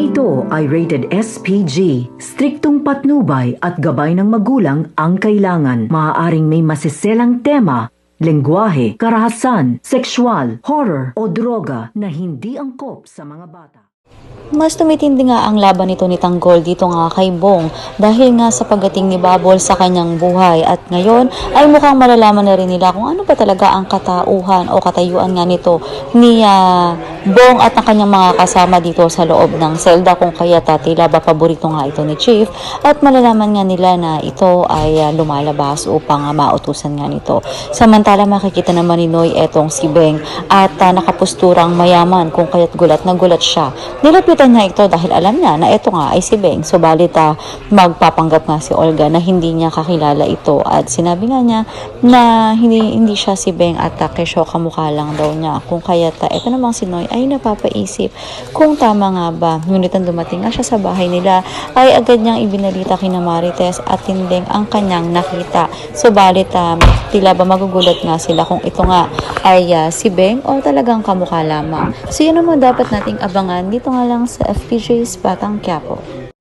ito ay rated SPG. Striktong patnubay at gabay ng magulang ang kailangan. Maaaring may masiselang tema, lengguwahe, karahasan, sexual, horror o droga na hindi angkop sa mga bata. Mas tumitindi nga ang laban nito ni Tanggol dito nga kay Bong dahil nga sa pagdating ni Babol sa kanyang buhay at ngayon ay mukhang malalaman na rin nila kung ano pa talaga ang katauhan o katayuan nga nito ni Bong at ang kanyang mga kasama dito sa loob ng selda kung kaya tila ba paborito nga ito ni Chief at malalaman nga nila na ito ay lumalabas upang mautusan nga nito. Samantala makikita naman ni Noy etong si Beng at nakapusturang mayaman kung kaya't gulat na gulat siya. Nilapitan niya ito dahil alam niya na ito nga ay si Beng. Subalit magpapanggap nga si Olga na hindi niya kakilala ito at sinabi nga niya na hindi siya si Beng at kesyo kamukha lang daw niya. Kung kaya't ito namang si Noy ay napapaisip kung tama nga ba. Ngunit ang dumating nga siya sa bahay nila ay agad niyang ibinalita kina Marites at Tindeng ang kanyang nakita. Subalit tila ba magugulat nga sila kung ito nga ay si Beng o talagang kamukha lamang. So yun naman dapat nating abangan dito nga lang sa FPJ's Batang Quiapo.